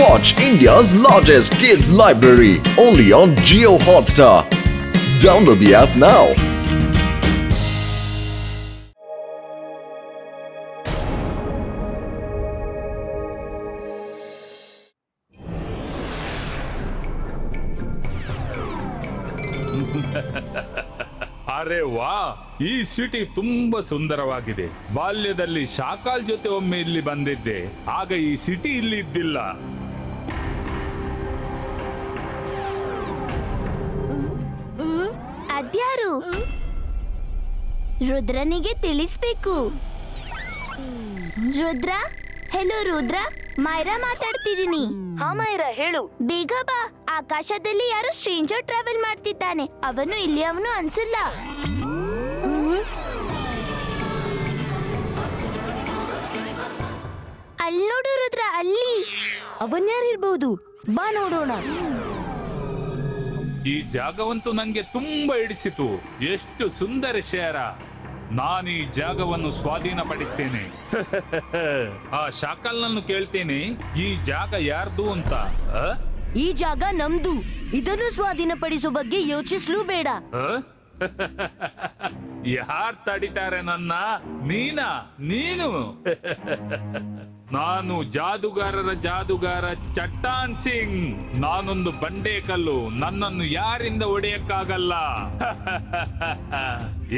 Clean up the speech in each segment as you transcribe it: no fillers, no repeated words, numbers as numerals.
Watch India's largest kids library only on Jio Hotstar. Download the app now. ಅರೆ ವಾ, ಈ city ತುಂಬಾ ಸುಂದರವಾಗಿದೆ. ಬಾಲ್ಯದಲ್ಲಿ ಶಾಕಾಲ್ ಜೊತೆ ಒಮ್ಮೆ ಇಲ್ಲಿ ಬಂದಿದ್ದೆ, ಆಗ ಈ ಸಿಟಿ ಇಲ್ಲಿ ಇದ್ದಿಲ್ಲ. ಅದ್ಯಾರು? ರುದ್ರನಿಗೆ ತಿಳಿಸ್ಬೇಕು. ರುದ್ರ, ಹೆಲೋ ರುದ್ರ, ಮೈರಾ ಮಾತಾಡ್ತಿದ್ದೀನಿ. ಹಾ ಮೈರಾ, ಹೇಳು. ಬೇಗ ಬಾ, ಆಕಾಶದಲ್ಲಿ ಯಾರೋ ಸ್ಟ್ರೇಂಜರ್ ಟ್ರಾವೆಲ್ ಮಾಡ್ತಿದ್ದಾನೆ. ಅವನು ಇಲ್ಲಿ ಅವನು ಅನ್ಸಿಲ್ಲ. ಅಲ್ಲಿ ನೋಡು ರುದ್ರ, ಅಲ್ಲಿ. ಅವನ್ಯಾರಿರ್ಬಹುದು? ಬಾ ನೋಡೋಣ. ಈ ಜಾಗವಂತೂ ನಂಗೆ ತುಂಬಾ ಹಿಡಿಸಿತು. ಎಷ್ಟು ಸುಂದರ ಶಹರ. ನಾನು ಈ ಜಾಗವನ್ನು ಸ್ವಾಧೀನಪಡಿಸ್ತೇನೆ. ಆ ಶಾಕಲ್ನನ್ನು ಕೇಳ್ತೇನೆ, ಈ ಜಾಗ ಯಾರ್ದು ಅಂತ. ಈ ಜಾಗ ನಮ್ದು. ಇದನ್ನು ಸ್ವಾಧೀನಪಡಿಸೋ ಬಗ್ಗೆ ಯೋಚಿಸ್ಲೂ ಬೇಡ. ಯಾರ್ ತಡಿತಾರೆ ನನ್ನ? ನೀನು. ನಾನು ಜಾದುಗಾರರ ಜಾದುಗಾರ ಚಟ್ಟಾನ್ ಸಿಂಗ್. ನಾನೊಂದು ಬಂಡೆ ಕಲ್ಲು. ನನ್ನನ್ನು ಯಾರಿಂದ ಹೊಡೆಯಕ್ಕಾಗಲ್ಲ.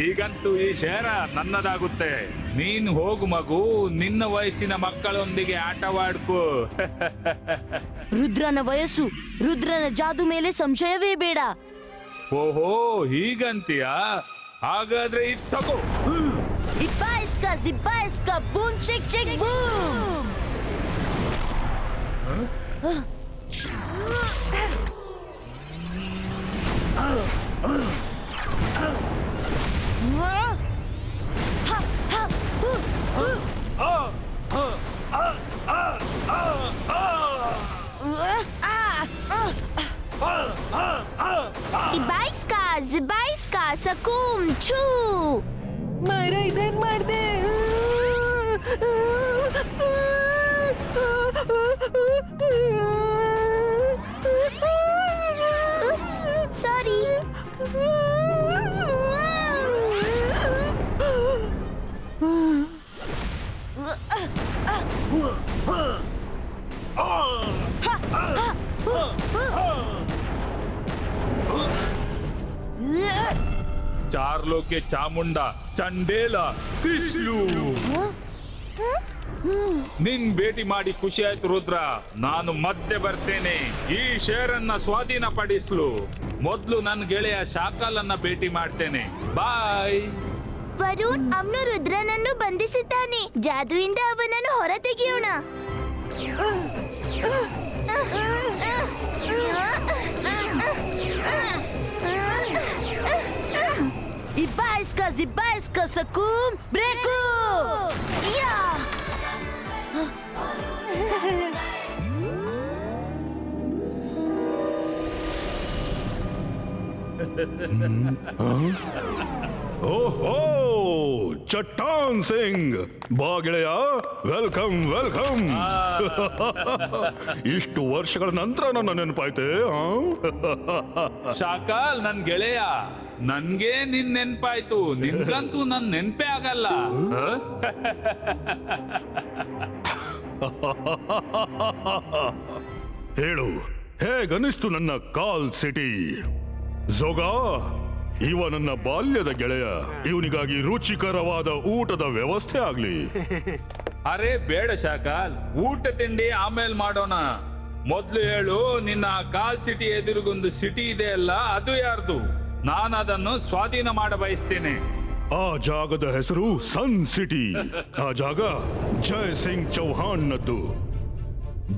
ಈಗಂತೂ ಈ ಶಹರ ನನ್ನದಾಗುತ್ತೆ. ನೀನು ಹೋಗು ಮಗು, ನಿನ್ನ ವಯಸ್ಸಿನ ಮಕ್ಕಳೊಂದಿಗೆ ಆಟವಾಡ್ಕೋ. ರುದ್ರನ ವಯಸ್ಸು, ರುದ್ರನ ಜಾದು ಮೇಲೆ ಸಂಶಯವೇ ಬೇಡ. ಓಹೋ, ಹೀಗಂತೀಯ? ಹಾಗಾದ್ರೆ ಇದು ತಗೋ. ಇಪ್ಪ ಇಸ್ಕ ಜಿಪ್ಪ ಇಸ್ಕ ಬೂಮ್ ಚೆಕ್ ಚೆಕ್ ಬೂಮ್. ಇಬಾಯ್ಸ್ಕಾ, ಜಿಬಾಯ್ಸ್ಕಾ, ಸಕೂಮ್ ಛೂ. ಮೈರಾ, ಇದೇನ್ ಮಾಡ್ದೆ? Oops, sorry. ಚಾರ್ಲೋಕೆ ಚಾಮುಂಡ ಚಂಡೇಲ ತ್ರಿಶ್ಲು. ನಿನ್ ಭೇಟಿ ಮಾಡಿ ಖುಷಿ ಆಯ್ತು ರುದ್ರ. ನಾನು ಮತ್ತೆ ಬರ್ತೇನೆ ಈ ಶೇರನ್ನ ಸ್ವಾಧೀನಪಡಿಸಲು. ಮೊದ್ಲು ನನ್ನ ಗೆಳೆಯ ಶಾಕಾಲನ್ನ ಭೇಟಿ ಮಾಡ್ತೇನೆ. ಬಾಯ್. ವರುಣ್, ಅವನು ರುದ್ರನನ್ನು ಬಂಧಿಸಿದ್ದಾನೆ. ಜಾದುವಿಂದ ಅವನನ್ನು ಹೊರ ತೆಗೆಯೋಣ. ಇಪ್ಪ ಇಸ್ಕ ಜಿಪ್ಪ ಇಸ್ಕ ಸಕೂಮ್ ಬ್ರೇಕು. ಯಾ! ಓಹೋ, ಚಟ್ಟಾನ್ ಸಿಂಗ್, ಬಾ ಗೆಳೆಯ. Welcome welcome. ಇಷ್ಟು ವರ್ಷಗಳ ನಂತರ ನನ್ನ ನೆನಪಾಯ್ತೆ. ಶಾಕಾಲ್, ನನ್ ಗೆಳೆಯ. ನನ್ಗೆ ನಿನ್ ನೆನ್ಪಾಯ್ತು. ನಿನ್ಗಂತೂ ನನ್ ನೆನ್ಪೇ ಆಗಲ್ಲ. ಹೇಳು, ಹೇಗನಿಸ್ತು ನನ್ನ ಕಾಲ್ ಸಿಟಿ? ಜೋಗ, ಇವ ನನ್ನ ಬಾಲ್ಯದ ಗೆಳೆಯ. ಇವನಿಗಾಗಿ ರುಚಿಕರವಾದ ಊಟದ ವ್ಯವಸ್ಥೆ ಆಗ್ಲಿ. ಅರೆ ಬೇಡ ಶಾಕಾಲ್, ಊಟ ತಿಂಡಿ ಆಮೇಲೆ ಮಾಡೋಣ. ಮೊದ್ಲು ಹೇಳು, ನಿನ್ನ ಕಾಲ್ ಸಿಟಿ ಎದುರಿಗೊಂದು ಸಿಟಿ ಇದೆ ಅಲ್ಲ, ಅದು ಯಾರ್ದು? ನಾನು ಅದನ್ನು ಸ್ವಾಧೀನ ಮಾಡ ಬಯಸ್ತೇನೆ. ಆ ಜಾಗದ ಹೆಸರು ಸನ್ ಸಿಟಿ. ಆ ಜಾಗ ಜಯ್ ಸಿಂಗ್ ಚೌಹಾಣ್ ನದ್ದು.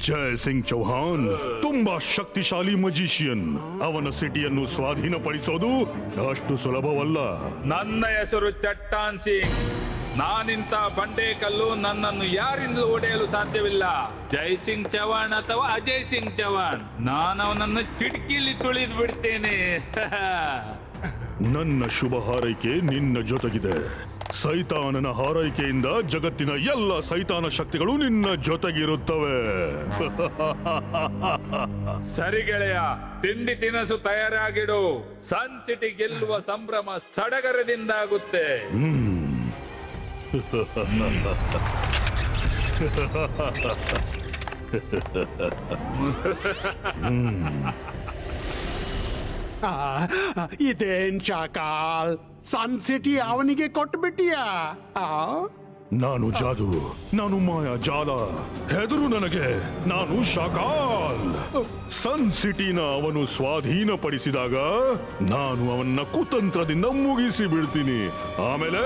ಜಯ್ ಸಿಂಗ್ ಚೌಹಾಣ್ ತುಂಬಾ ಶಕ್ತಿಶಾಲಿ ಮಜಿಷಿಯನ್. ಅವನ ಸಿಟಿಯನ್ನು ಸ್ವಾಧೀನಪಡಿಸೋದು ಅಷ್ಟು ಸುಲಭವಲ್ಲ. ನನ್ನ ಹೆಸರು ಚಟ್ಟಾನ್ ಸಿಂಗ್. ನಾನಿಂತ ಬಂಡೆ ಕಲ್ಲು. ನನ್ನನ್ನು ಯಾರಿಂದಲೂ ಹೊಡೆಯಲು ಸಾಧ್ಯವಿಲ್ಲ. ಜೈ ಸಿಂಗ್ ಚೌಹಾಣ್ ಅಥವಾ ಅಜಯ್ ಸಿಂಗ್ ಚೌಹಾಣ್, ನಾನು ಅವನನ್ನು ಕಿಟಕಿಲಿ ತುಳಿದು ಬಿಡ್ತೇನೆ. ನನ್ನ ಶುಭ ಹಾರೈಕೆ ನಿನ್ನ ಜೊತೆಗಿದೆ. ಸೈತಾನನ ಹಾರೈಕೆಯಿಂದ ಜಗತ್ತಿನ ಎಲ್ಲ ಸೈತಾನ ಶಕ್ತಿಗಳು ನಿನ್ನ ಜೊತೆಗಿರುತ್ತವೆ. ಸರಿ ಗೆಳೆಯ, ತಿಂಡಿ ತಿನಸು ತಯಾರಾಗಿಡು. ಸನ್ ಸಿಟಿ ಗೆಲ್ಲುವ ಸಂಭ್ರಮ ಸಡಗರದಿಂದ ಆಗುತ್ತೆ. ಇದೇನ್ ಶಾಕಾಲ್, ಸನ್ ಸಿಟಿ ಅವನಿಗೆ ಕೊಟ್ಬಿಟ್ಟಿಯಾ? ನಾನು ಜಾದು, ನಾನು ಮಾಯಾ ಜಾಲ. ಹೆದರು ನನಗೆ, ನಾನು ಶಾಕಾಲ್. ಸನ್ ಸಿಟಿನ ಅವನು ಸ್ವಾಧೀನಪಡಿಸಿದಾಗ ನಾನು ಅವನ್ನ ಕುತಂತ್ರದಿಂದ ಮುಗಿಸಿ ಬಿಡ್ತೀನಿ. ಆಮೇಲೆ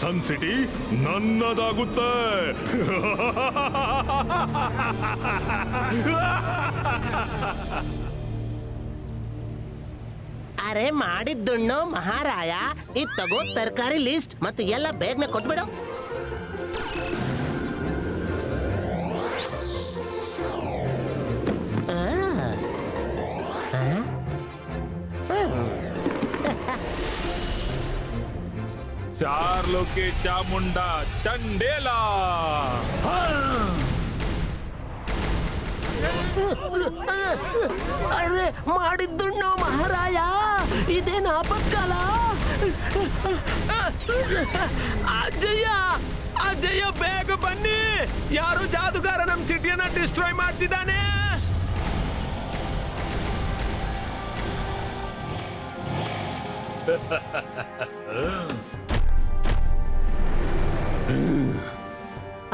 ಸನ್ ಸಿಟಿ ನನ್ನದಾಗುತ್ತೆ. ಅರೆ ಮಾಡಿದ್ದುಣ್ಣು ಮಹಾರಾಯ, ಇದ್ ತಗೋ ತರಕಾರಿ ಲಿಸ್ಟ್ ಮತ್ತು ಎಲ್ಲ ಬೇಗನೆ ಕೊಟ್ಬಿಡು. ಚಾರ್ಲೋಕೆ ಚಾಮುಂಡಾ ಚಂಡೇಲಾ. ಅರೆ ಮಾಡಿದ್ದುಣ್ಣು ಮಹಾರಾಯ, ಇದೇನು ಆಪತ್ಕಾಲ? ಅಜಯ್ಯ, ಅಜಯ್ಯ ಬೇಗ ಬನ್ನಿ, ಯಾರು ಜಾದುಗಾರ ನಮ್ ಸಿಟಿಯನ್ನ ಡಿಸ್ಟ್ರಾಯ್ ಮಾಡ್ತಿದ್ದಾನೆ.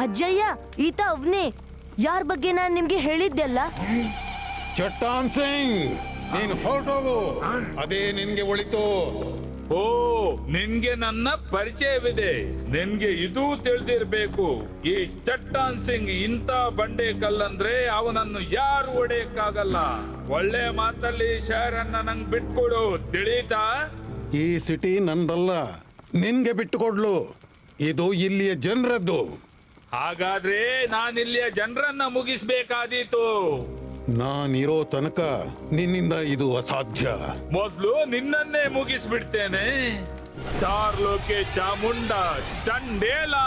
ಅಜ್ಜಯ್ಯ, ಈತ ಅವ್ನೇ. ಯಾರ ಬಗ್ಗೆ ನಾನ್ ನಿಮ್ಗೆ ಹೇಳಿದ್ದೆಲ್ಲ. ಚಟ್ಟಾನ್ ಸಿಂಗ್, ನೀನ್ ಹೊರಟೋಗು, ಅದೇ ನಿನ್ಗೆ ಒಳಿತು. ಓ, ನಿನ್ಗೆ ನನ್ನ ಪರಿಚಯವಿದೆ. ನಿನ್ಗೆ ಇದು ತಿಳಿದಿರ್ಬೇಕು, ಈ ಚಟ್ಟಾನ್ ಸಿಂಗ್ ಇಂಥ ಬಂಡೆ ಕಲ್ಲಂದ್ರೆ ಅವನನ್ನು ಯಾರು ಹೊಡೆಯಕ್ಕಾಗಲ್ಲ. ಒಳ್ಳೆ ಮಾತಲ್ಲಿ ಶಹರನ್ನ ನಂಗ್ ಬಿಟ್ಕೊಡು, ತಿಳಿತಾ? ಈ ಸಿಟಿ ನಂದಲ್ಲ, ನಿನ್ಗೆ ಬಿಟ್ಟುಕೊಡ್ಲು. ಇದು ಇಲ್ಲಿಯ ಜನರದ್ದು. ಹಾಗಾದ್ರೆ ನಾನಿಲ್ಲಿಯ ಜನರನ್ನ ಮುಗಿಸ್ಬೇಕಾದೀತು. ನಾನಿರೋ ತನಕ ನಿನ್ನಿಂದ ಇದು ಅಸಾಧ್ಯ. ಮೊದ್ಲು ನಿನ್ನನ್ನೇ ಮುಗಿಸ್ಬಿಡ್ತೇನೆ. ಚಾರ್ಲೋಕೆ ಚಾಮುಂಡಾ ಚಂಡೇಲಾ.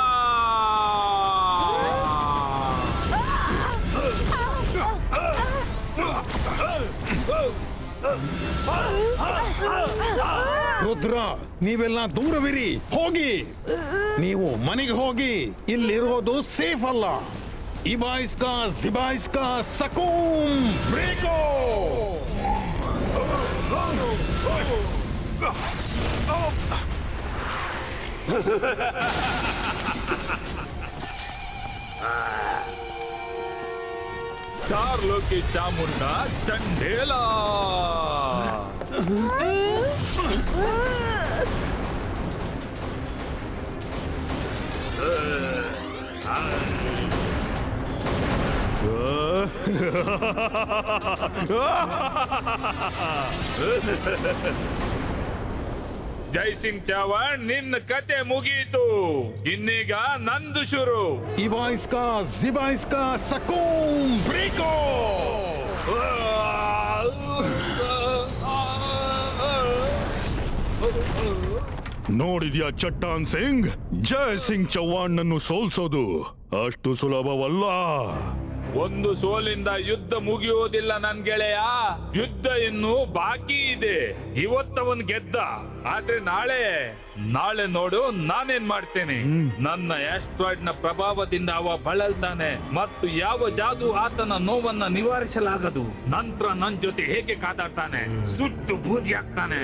ರುದ್ರ, ನೀವೆಲ್ಲ ದೂರವಿರಿ, ಹೋಗಿ. ನೀವು ಮನೆಗೆ ಹೋಗಿ, ಇಲ್ಲಿರೋದು ಸೇಫ್ ಅಲ್ಲ. ಇಬಾಯಿಸ್ಕಾ ಜಿಬಾಯಿಸ್ಕಾ ಸಕೂಮ್ ಬ್ರೇಕೋ. ಚಾರ್ಲೋಕೆ ಚಾಮುಂಡಾ ಚಂಡೇಲಾ. ಜೈ ಸಿಂಗ್ ಚೌಹಾಣ್, ನಿನ್ನ ಕತೆ ಮುಗಿಯಿತು. ಇನ್ನೀಗ ನಂದು ಶುರು. ಇಬಾಯಿಸ್ಕಾ ಜಿಬಾಯಿಸ್ಕಾ ಸಕೂಮ್ ಬ್ರೇಕೋ. ನೋಡಿದ್ಯಾ ಚಟ್ಟಾನ್ ಸಿಂಗ್, ಜೈ ಸಿಂಗ್ ಚೌಹಾಣ್ ನನ್ನು ಸೋಲ್ಸೋದು ಅಷ್ಟು ಸುಲಭವಲ್ಲ. ಒಂದು ಸೋಲಿಂದ ಯುದ್ಧ ಮುಗಿಯುವುದಿಲ್ಲ ನನ್ ಗೆಳೆಯ. ಯುದ್ಧ ಇನ್ನು ಬಾಕಿ ಇದೆ. ಇವತ್ತವನ್ ಗೆದ್ದ, ಆದ್ರೆ ನಾಳೆ ನೋಡು ನಾನೇನ್ ಮಾಡ್ತೇನೆ. ನನ್ನ ಆಸ್ಟ್ರಾಯ್ಡ್ ನ ಪ್ರಭಾವದಿಂದ ಅವ ಬಳಲ್ತಾನೆ ಮತ್ತು ಯಾವ ಜಾದು ಆತನ ನೋವನ್ನ ನಿವಾರಿಸಲಾಗದು. ನಂತರ ನನ್ ಜೊತೆ ಹೇಗೆ ಕಾದಾಡ್ತಾನೆ, ಸುಟ್ಟು ಬೂದಿ ಆಗ್ತಾನೆ.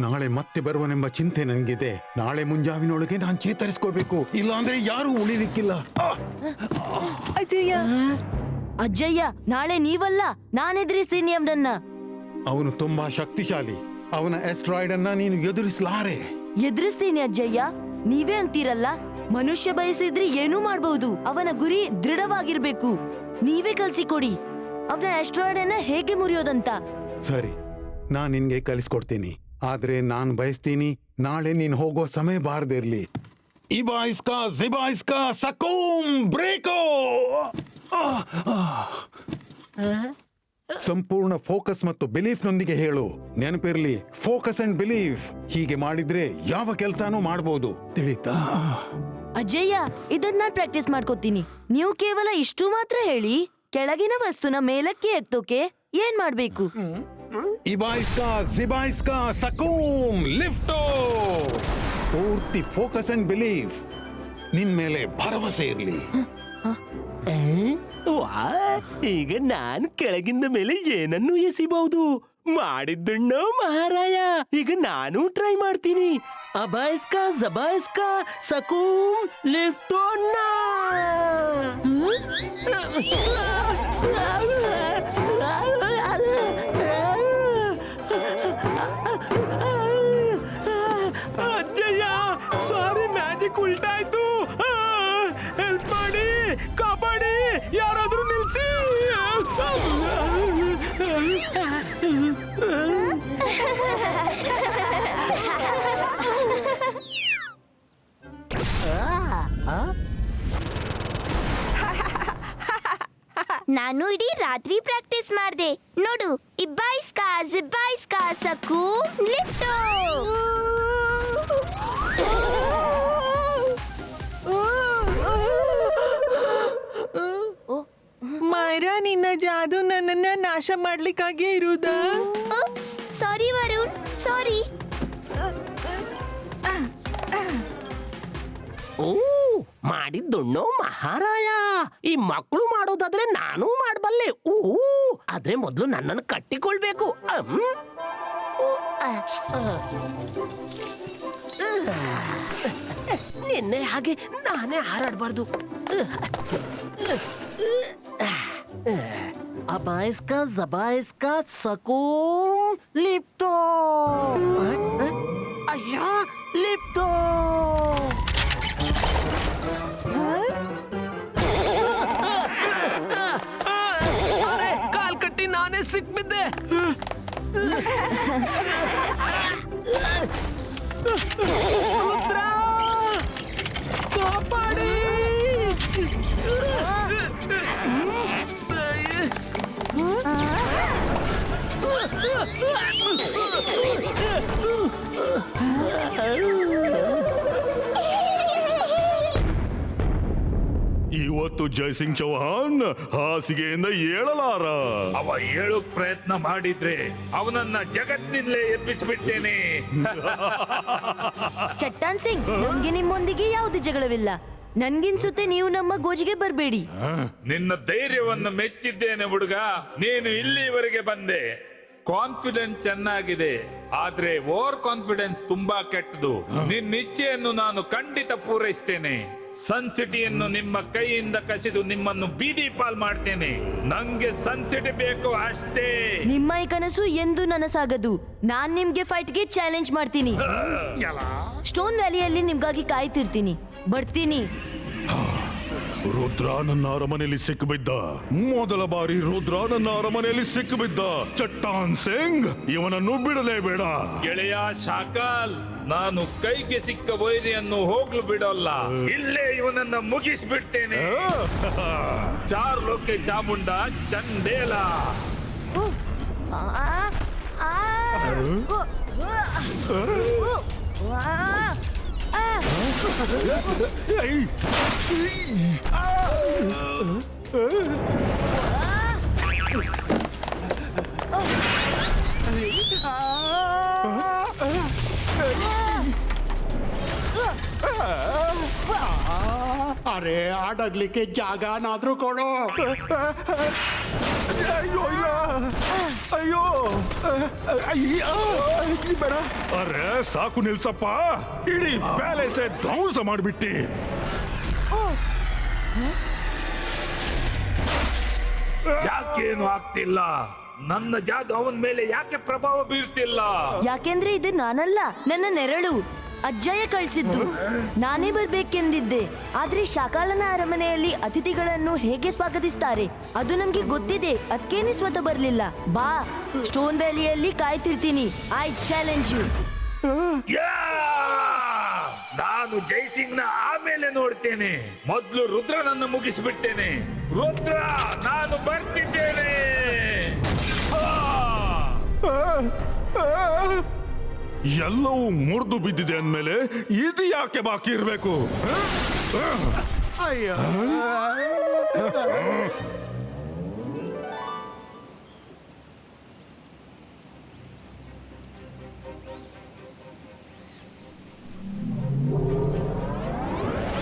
ನಾಳೆ ಮತ್ತೆ ಬರುವನೆಂಬ ಚಿಂತೆ ನನಗಿದೆ. ನಾಳೆ ಮುಂಜಾವಿನೊಳಗೆ ನಾನು ಚೇತರಿಸ್ಕೋಬೇಕು, ಇಲ್ಲಾಂದ್ರೆ ಯಾರೂ ಉಳಿಲಿಕ್ಕಿಲ್ಲ. ಅಜ್ಜಯ್ಯ, ನಾಳೆ ನೀವಲ್ಲ, ನಾನೆದುರಿಸ್ತೀನಿ ಅವನನ್ನ. ಅವನು ತುಂಬಾ ಶಕ್ತಿಶಾಲಿ. ಅವನ ಆಸ್ಟ್ರಾಯ್ಡ್ ಅನ್ನ ನೀನು ಎದುರಿಸಲಾರೆ. ಎದುರಿಸ್ತೀನಿ ಅಜ್ಜಯ್ಯ. ನೀವೇ ಅಂತೀರಲ್ಲ, ಮನುಷ್ಯ ಬಯಸಿದ್ರೆ ಏನೂ ಮಾಡಬಹುದು. ಅವನ ಗುರಿ ದೃಢವಾಗಿರ್ಬೇಕು. ನೀವೇ ಕಲ್ಸಿಕೊಡಿ ಅವನ ಆಸ್ಟ್ರಾಯ್ಡ್ ಅನ್ನ ಹೇಗೆ ಮುರಿಯೋದಂತ. ಸರಿ, ನಾನ್ ನಿನ್ಗೆ ಕಲಿಸ್ಕೊಡ್ತೀನಿ. ಆದ್ರೆ ನಾನ್ ಬಯಸ್ತೀನಿ ನಾಳೆ ನೀನ್ ಹೋಗೋ ಸಮಯ ಬಾರದಿರ್ಲಿ. ಇಬಾಯಿಸ್ಕಾ ಜಿಬಾಯಿಸ್ಕಾ ಸಕೂಮ್ ಬ್ರೇಕೋ. ಸಂಪೂರ್ಣ ಫೋಕಸ್ ಮತ್ತು ಬಿಲೀಫ್ ನೊಂದಿಗೆ ಹೇಳು. ನೆನಪಿರ್ಲಿ, ಫೋಕಸ್ ಅಂಡ್ ಬಿಲೀಫ್. ಹೀಗೆ ಮಾಡಿದ್ರೆ ಯಾವ ಕೆಲ್ಸಾನೂ ಮಾಡ್ಬೋದು, ತಿಳಿತಾ? ಅಜಯ್ಯ, ಇದನ್ನ ನಾನ್ ಪ್ರಾಕ್ಟೀಸ್ ಮಾಡ್ಕೋತೀನಿ. ನೀವು ಕೇವಲ ಇಷ್ಟು ಮಾತ್ರ ಹೇಳಿ. ಕೆಳಗಿನ ವಸ್ತುನ ಮೇಲಕ್ಕೆ ಎತ್ತೋಕೆ ಏನ್ ಮಾಡ್ಬೇಕು? ಇಬಾಯಿಸ್ಕಾ ಜಿಬಾಯಿಸ್ಕಾ ಸಕೂಮ್ ಲಿಫ್ಟೋ. ಪೂರ್ತಿ ಫೋಕಸ್ ಅಂಡ್ ಬಿಲೀಫ್. ನಿನ್ ಮೇಲೆ ಭರವಸೆ ಇರ್ಲಿ. ವಾ, ಈಗ ನಾನ್ ಕೆಳಗಿಂದ ಮೇಲೆ ಏನನ್ನು ಎಸಿಬಹುದು. ಮಾಡಿದ್ದುಣ್ಣೋ ಮಹಾರಾಯ. ಈಗ ನಾನು ಟ್ರೈ ಮಾಡ್ತೀನಿ. ಅಬಾಯಿಸ್ಕಾ ಜಬಾಯಿಸ್ಕಾ ಸಕೂಮ್ ಲಿಫ್ಟೋನ್ನ. ಅಜ್ಜಯ್ಯ, ಸಾರಿ, ಮ್ಯಾಜಿಕ್ ಉಲ್ಟಾಯ್ತು. ಹೆಲ್ಪ್ ಮಾಡಿ, ಕಾಪಾಡಿ, ಯಾರಾದ್ರೂ ನಿಲ್ಸಿ. ನಾನು ಇಡೀ ರಾತ್ರಿ ಪ್ರಾಕ್ಟೀಸ್ ಮಾಡ್ದೆ. ನೋಡು, ಇಬ್ಬಾಯಿಸ್ಕಾ ಜಿಬ್ಬಾಯಿಸ್ಕಾ ಸಕು ಲಿಫ್ಟೋ. ಮೈರಾ, ನಿನ್ನ ಜಾದು ನನ್ನನ್ನ ನಾಶ ಮಾಡ್ಲಿಕ್ಕಾಗಿ ಇರುವುದಾ? ಉಪ್ಸ್, ಸಾರಿ ವರುಣ್, ಸಾರಿ. ಓ, ಮಾಡಿದ್ದುಣ್ಣೋ ಮಹಾರಾಯ. ಈ ಮಕ್ಕಳು ಮಾಡೋದಾದ್ರೆ ನಾನು ಮಾಡಬಲ್ಲೆ. ಓ, ಆದ್ರೆ ಮೊದಲು ನನ್ನನ್ನು ಕಟ್ಟಿಕೊಳ್ಬೇಕು. ನಿನ್ನೆ ಹಾಗೆ ನಾನೇ ಹಾರಾಡಬಾರ್ದು. ಅಬಾಯಿಸ್ಕಾ ಜಬಾಯಿಸ್ಕಾ ಸಕೂಮ್ ಲಿಫ್ಟೋ. ಅಯ್ಯ, ಲಿಫ್ಟೋ. ಅರೆ, ಕಾಲ್ ಕಟ್ಟಿ ನಾನೇ ಸಿಕ್ಬಿದ್ದೆ. ರುದ್ರ, ಕಾಪಾಡಿ. ಇವತ್ತು ಜಯಸಿಂಗ್ ಚೌಹಾನ್ ಹಾಸಿಗೆಯಿಂದ ಏಳಲಾರ. ಅವ ಹೇಳೋಕ್ ಪ್ರಯತ್ನ ಮಾಡಿದ್ರೆ ಅವನನ್ನ ಜಗತ್ತಿನಿಂದಲೇ ಎಬ್ಬಿಸ್ಬಿಡ್ತೇನೆ. ಚಟ್ಟಾನ್ ಸಿಂಗ್, ನಮ್ಗೆ ನಿಮ್ಮೊಂದಿಗೆ ಯಾವ್ದು ಜಗಳವಿಲ್ಲ. ನನ್ಗಿನ್ಸುತ್ತೆ ನೀವು ನಮ್ಮ ಗೋಜಿಗೆ ಬರ್ಬೇಡಿ. ನಿನ್ನ ಧೈರ್ಯವನ್ನು ಮೆಚ್ಚಿದ್ದೇನೆ ಹುಡುಗ. ನೀನು ಇಲ್ಲಿವರೆಗೆ ಬಂದೆ. ಕಾನ್ಫಿಡೆನ್ಸ್ ಚೆನ್ನಾಗಿದೆ, ಆದ್ರೆ ಓವರ್ ಕಾನ್ಫಿಡೆನ್ಸ್ ತುಂಬಾ ಕೆಟ್ಟದು. ನಿನ್ನ ಇಚ್ಛೆಯನ್ನು ನಾನು ಖಂಡಿತ ಪೂರೈಸ್ತೇನೆ. ಸನ್ ಸಿಟಿಯನ್ನು ನಿಮ್ಮ ಕೈಯಿಂದ ಕಸಿದು ನಿಮ್ಮನ್ನು ಬೀದಿ ಪಾಲ್ ಮಾಡ್ತೇನೆ. ನಂಗೆ ಸನ್ ಸಿಟಿ ಬೇಕು ಅಷ್ಟೇ. ನಿಮ್ಮ ಈ ಕನಸು ಎಂದು ನನಸಾಗದು. ನಾನ್ ನಿಮ್ಗೆ ಫೈಟ್ಗೆ ಚಾಲೆಂಜ್ ಮಾಡ್ತೀನಿ. ಸ್ಟೋನ್ ವ್ಯಾಲಿಯಲ್ಲಿ ನಿಮ್ಗಾಗಿ ಕಾಯ್ತಿರ್ತೀನಿ. ಬರ್ತೀನಿ. ರುದ್ರ ನನ್ನ ಅರಮನೆಯಲ್ಲಿ ಸಿಕ್ಕಿಬಿದ್ದ. ಮೊದಲ ಬಾರಿ ರುದ್ರ ನನ್ನ ಅರಮನೆಯಲ್ಲಿ ಸಿಕ್ಕಿಬಿದ್ದ. ಚಟ್ಟಾನ್ ಸಿಂಗ್, ಇವನನ್ನು ಬಿಡಲೇಬೇಡ. ಗೆಳೆಯ ಶಾಕಾಲ್, ನಾನು ಕೈಗೆ ಸಿಕ್ಕ ವೈರಿಯನ್ನು ಹೋಗ್ಲು ಬಿಡೋಲ್ಲ. ಇಲ್ಲೇ ಇವನನ್ನ ಮುಗಿಸ್ಬಿಡ್ತೇನೆ. ಚಾರ್ಲೋಕೆ ಚಾಮುಂಡ ಚಂಡೇಲ. ಅರೆ, ಆಡಾಡ್ಲಿಕ್ಕೆ ಜಾಗನಾದ್ರೂ ಕೊಡು. ಅಯ್ಯೋ, ಇಲ್ಲ, ಅಯ್ಯೋ, ಬೇಡ. ಅರೆ, ಸಾಕು ನಿಲ್ಸಪ್ಪ. ಇಡೀ ಪ್ಯಾಲೇಸೇ ಧ್ವಂಸ ಮಾಡಿಬಿಟ್ಟಿ. ಯಾಕೇನು ಆಗ್ತಿಲ್ಲ? ನನ್ನ ಜಾದು ಅವನ ಮೇಲೆ ಯಾಕೆ ಪ್ರಭಾವ ಬೀರ್ತಿಲ್ಲ? ಯಾಕೆಂದ್ರೆ ಇದು ನಾನಲ್ಲ, ನನ್ನ ನೆರಳು. ಅಜ್ಜಯ್ಯ ಕಳ್ಸಿದ್ದು. ನಾನೇ ಬರ್ಬೇಕೆಂದಿದ್ದೆ. ಆದ್ರೆ ಶಾಕಾಲನ ಅರಮನೆಯಲ್ಲಿ ಅತಿಥಿಗಳನ್ನು ಹೇಗೆ ಸ್ವಾಗತಿಸ್ತಾರೆ ಅದು ನಮ್ಗೆ ಗೊತ್ತಿದೆ. ಅದಕ್ಕೇನೆ ಸ್ವತಃ ಬರ್ಲಿಲ್ಲ. ಬಾ, ಸ್ಟೋನ್ ವ್ಯಾಲಿಯಲ್ಲಿ ಕಾಯ್ತಿರ್ತೀನಿ. I challenge you. ನಾನು ಜೈಸಿಂಗ್ ನ ಆಮೇಲೆ ನೋಡ್ತೇನೆ. ಮೊದಲು ರುದ್ರನನ್ನು ಮುಗಿಸ್ಬಿಡ್ತೇನೆ. ರುದ್ರ, ನಾನು ಬರ್ತಿದ್ದೇನೆ. ಎಲ್ಲವೂ ಮುರಿದು ಬಿದ್ದಿದೆ ಅಂದ್ಮೇಲೆ ಇದು ಯಾಕೆ ಬಾಕಿ ಇರಬೇಕು? ಅಯ್ಯೋ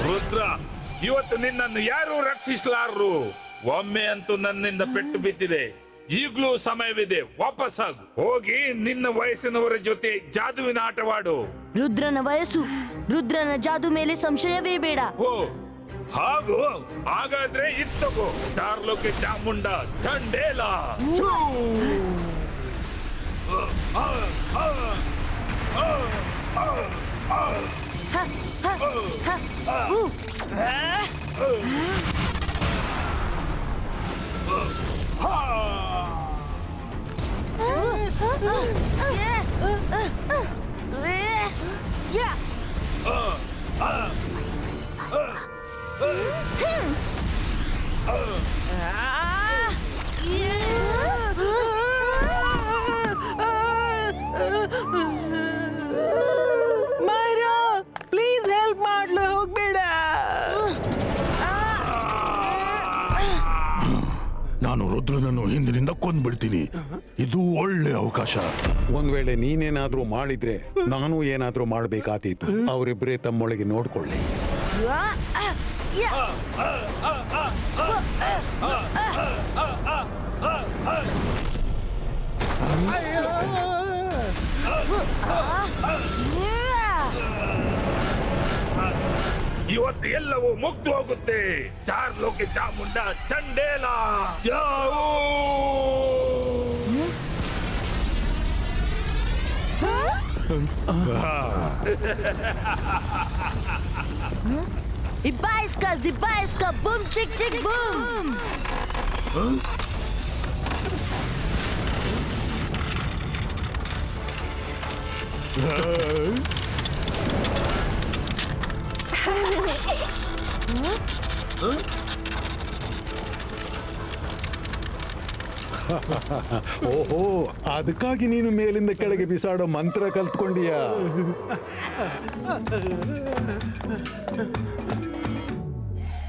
ರುದ್ರ, ಇವತ್ತು ನಿನ್ನನ್ನು ಯಾರು ರಕ್ಷಿಸಲಾರರು. ಒಮ್ಮೆ ಅಂತೂ ನನ್ನಿಂದ ಪೆಟ್ಟು ಬಿದ್ದಿದೆ. ಈಗಲೂ ಸಮಯವಿದೆ. ವಾಪಸ್ಸಾಗು. ಹೋಗಿ ನಿನ್ನ ವಯಸ್ಸಿನವರ ಜೊತೆ ಜಾದುವಿನ ಆಟವಾಡು. ರುದ್ರನ ವಯಸ್ಸು, ರುದ್ರನ ಜಾದು ಮೇಲೆ ಸಂಶಯವೇ ಬೇಡ. ಓ ಹಾಗೂ ಹಾಗಾದ್ರೆ ಇತ್ತಗೋ ಚಾರ್ಲೋಕೆ ಚಾಮುಂಡ ಚಂಡೇಲ. ಹ, ಹ, ಹ, ಊ. ಯಾ. ಮೈರಾ ಪ್ಲೀಸ್ ಹೆಲ್ಪ್ ಮಾಡ್ಲು ಹೋಗ್ಬೇಡ. ನಾನು ರುದ್ರನನ್ನು ಹಿಂದಿನಿಂದ ಕೊಂದ್ಬಿಡ್ತೀನಿ. ಇದು ಒಳ್ಳೆ ಅವಕಾಶ. ಒಂದ್ ವೇಳೆ ನೀನೇನಾದ್ರೂ ಮಾಡಿದ್ರೆ ನಾನು ಏನಾದ್ರೂ ಮಾಡ್ಬೇಕಾದೀತು. ಅವರಿಬ್ಬರೇ ತಮ್ಮೊಳಗೆ ನೋಡ್ಕೊಳ್ಳಿ. ಯಾ. ಇವತ್ತು ಎಲ್ಲವೂ ಮುಗ್ದು ಹೋಗುತ್ತೆ. ಚಾರ್ಲೋಕೆ ಚಾಮುಂಡ ಚಂಡೇಲ. ಯಾವೂ Ibaiska, zibaiska, boom, chick, chick, boom. ಓಹೋ, ಅದಕ್ಕಾಗಿ ನೀನು ಮೇಲಿಂದ ಕೆಳಗೆ ಬಿಸಾಡೋ ಮಂತ್ರ ಕಲ್ತ್ಕೊಂಡಿಯಾ?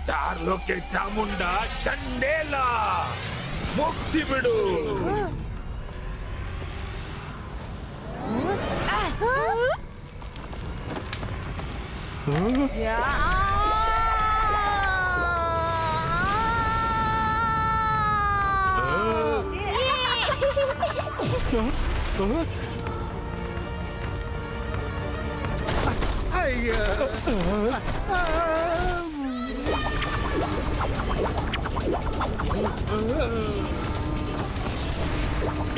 ಚಾರ್ಲೋಕೆ Chamunda ಚಂಡೇಲ ಮುಗಿಸಿಬಿಡು.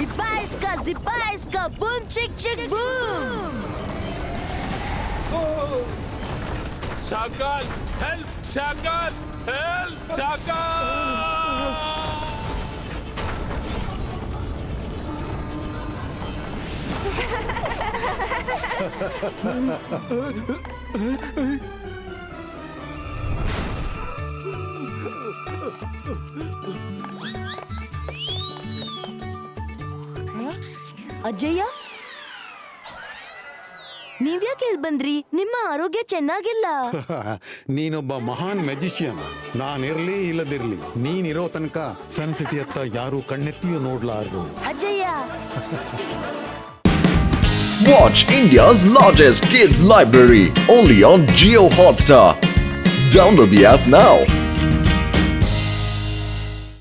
Ibaiska, zibaiska, boom, chick, chick, boom. Shakal, help! Shakal, help! Shakal! ಅಜ್ಜಯ್ಯ, ನೀವ್ಯಾಕೆ ಇಲ್ಲಿ ಬಂದ್ರಿ? ನಿಮ್ಮ ಆರೋಗ್ಯ ಚೆನ್ನಾಗಿಲ್ಲ. ನೀನೊಬ್ಬ ಮಹಾನ್ ಮ್ಯಾಜಿಷಿಯನ್. ನಾನಿರ್ಲಿ ಇಲ್ಲದಿರ್ಲಿ, ನೀನಿರೋ ತನಕ ಸನ್ ಸಿಟಿ ಹತ್ತ ಯಾರು ಕಣ್ಣೆತ್ತಿಯೂ ನೋಡ್ಲಾರ್ದು. ಅಜ್ಜಯ್ಯ, Watch India's largest kids library only on Jio Hotstar. Download the app now.